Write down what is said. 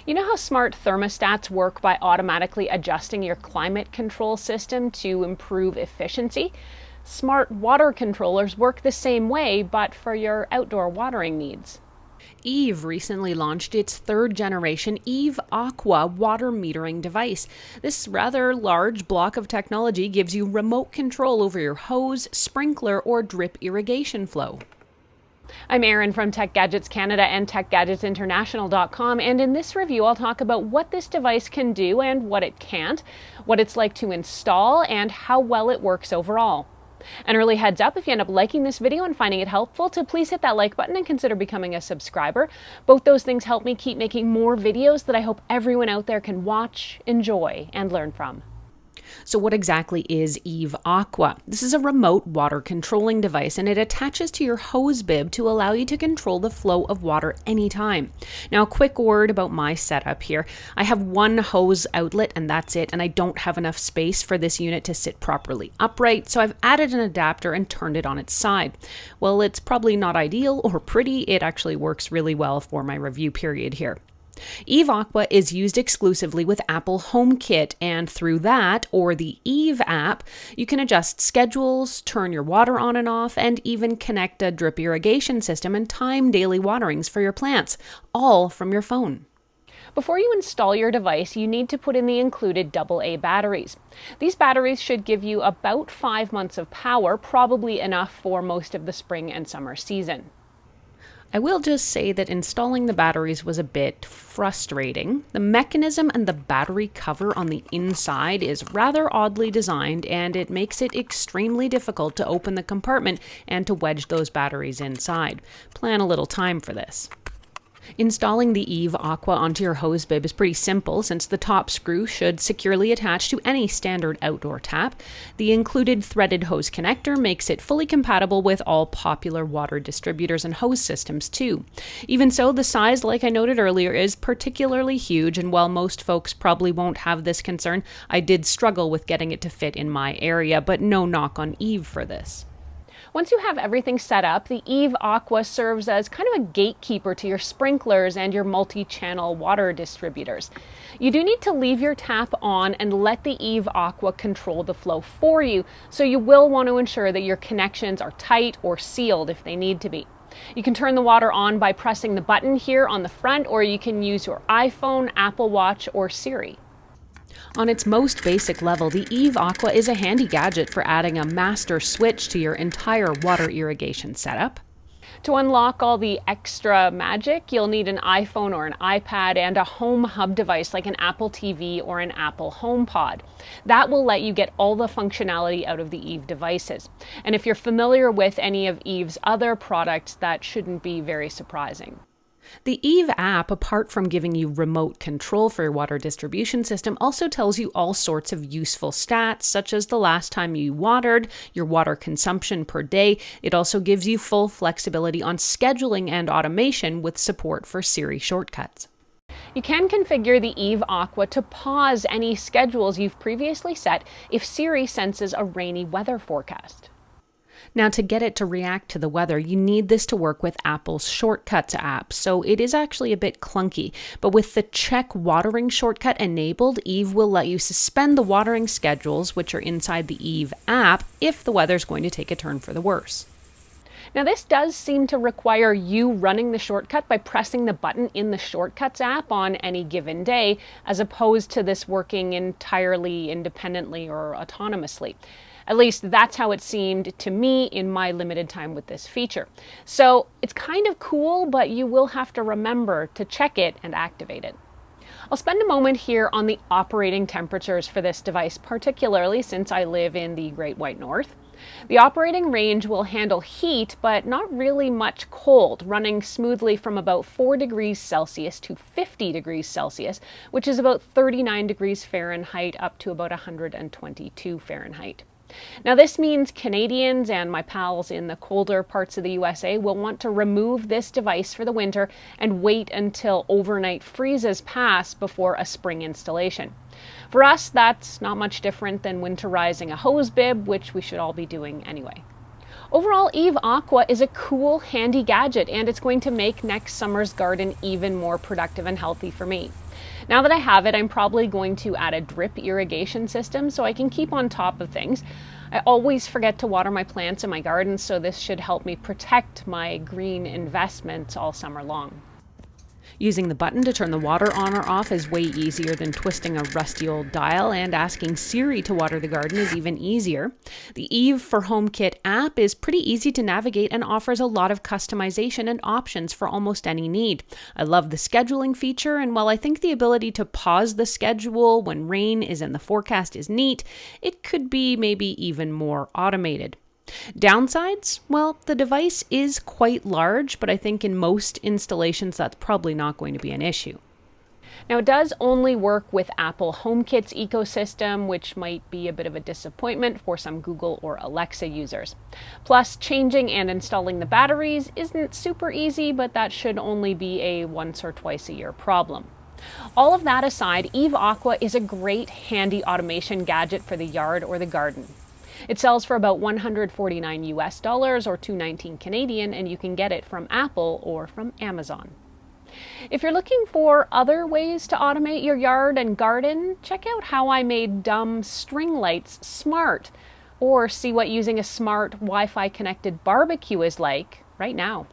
You know how smart thermostats work by automatically adjusting your climate control system to improve efficiency? Smart water controllers work the same way, but for your outdoor watering needs. Eve recently launched its third generation Eve Aqua water metering device. This rather large block of technology gives you remote control over your hose, sprinkler, or drip irrigation flow. I'm Erin from Tech Gadgets Canada and TechGadgetsInternational.com, and in this review I'll talk about what this device can do and what it can't, what it's like to install, and how well it works overall. An early heads up, if you end up liking this video and finding it helpful, to please hit that like button and consider becoming a subscriber. Both those things help me keep making more videos that I hope everyone out there can watch, enjoy, and learn from. So what exactly is Eve Aqua? This is a remote water controlling device, and it attaches to your hose bib to allow you to control the flow of water anytime. Now, a quick word about my setup here. I have one hose outlet and that's it, and I don't have enough space for this unit to sit properly upright, so I've added an adapter and turned it on its side. Well, it's probably not ideal or pretty. It actually works really well for my review period here. Eve Aqua is used exclusively with Apple HomeKit, and through that, or the Eve app, you can adjust schedules, turn your water on and off, and even connect a drip irrigation system and time daily waterings for your plants, all from your phone. Before you install your device, you need to put in the included AA batteries. These batteries should give you about 5 months of power, probably enough for most of the spring and summer season. I will just say that installing the batteries was a bit frustrating. The mechanism and the battery cover on the inside is rather oddly designed, and it makes it extremely difficult to open the compartment and to wedge those batteries inside. Plan a little time for this. Installing the Eve Aqua onto your hose bib is pretty simple, since the top screw should securely attach to any standard outdoor tap. The included threaded hose connector makes it fully compatible with all popular water distributors and hose systems too. Even so, the size, like I noted earlier, is particularly huge, and while most folks probably won't have this concern, I did struggle with getting it to fit in my area, but no knock on Eve for this. Once you have everything set up, the Eve Aqua serves as kind of a gatekeeper to your sprinklers and your multi-channel water distributors. You do need to leave your tap on and let the Eve Aqua control the flow for you, so you will want to ensure that your connections are tight or sealed if they need to be. You can turn the water on by pressing the button here on the front, or you can use your iPhone, Apple Watch, or Siri. On its most basic level, the Eve Aqua is a handy gadget for adding a master switch to your entire water irrigation setup. To unlock all the extra magic, you'll need an iPhone or an iPad and a home hub device like an Apple TV or an Apple HomePod. That will let you get all the functionality out of the Eve devices. And if you're familiar with any of Eve's other products, that shouldn't be very surprising. The Eve app, apart from giving you remote control for your water distribution system, also tells you all sorts of useful stats, such as the last time you watered, your water consumption per day. It also gives you full flexibility on scheduling and automation with support for Siri shortcuts. You can configure the Eve Aqua to pause any schedules you've previously set if Siri senses a rainy weather forecast. Now, to get it to react to the weather, you need this to work with Apple's Shortcuts app, so it is actually a bit clunky. But with the Check Watering shortcut enabled, Eve will let you suspend the watering schedules, which are inside the Eve app, if the weather's going to take a turn for the worse. Now, this does seem to require you running the shortcut by pressing the button in the Shortcuts app on any given day, as opposed to this working entirely independently or autonomously. At least that's how it seemed to me in my limited time with this feature. So it's kind of cool, but you will have to remember to check it and activate it. I'll spend a moment here on the operating temperatures for this device, particularly since I live in the Great White North. The operating range will handle heat, but not really much cold, running smoothly from about 4 degrees Celsius to 50 degrees Celsius, which is about 39 degrees Fahrenheit up to about 122 Fahrenheit. Now, this means Canadians and my pals in the colder parts of the USA will want to remove this device for the winter and wait until overnight freezes pass before a spring installation. For us, that's not much different than winterizing a hose bib, which we should all be doing anyway. Overall, Eve Aqua is a cool, handy gadget, and it's going to make next summer's garden even more productive and healthy for me. Now that I have it, I'm probably going to add a drip irrigation system so I can keep on top of things. I always forget to water my plants in my garden, so this should help me protect my green investments all summer long. Using the button to turn the water on or off is way easier than twisting a rusty old dial, and asking Siri to water the garden is even easier. The Eve for HomeKit app is pretty easy to navigate and offers a lot of customization and options for almost any need. I love the scheduling feature, and while I think the ability to pause the schedule when rain is in the forecast is neat, it could be maybe even more automated. Downsides? Well, the device is quite large, but I think in most installations that's probably not going to be an issue. Now, it does only work with Apple HomeKit's ecosystem, which might be a bit of a disappointment for some Google or Alexa users. Plus, changing and installing the batteries isn't super easy, but that should only be a once or twice a year problem. All of that aside, Eve Aqua is a great handy automation gadget for the yard or the garden. It sells for about $149 or $219 Canadian, and you can get it from Apple or from Amazon. If you're looking for other ways to automate your yard and garden, check out how I made dumb string lights smart, or see what using a smart Wi-Fi connected barbecue is like right now.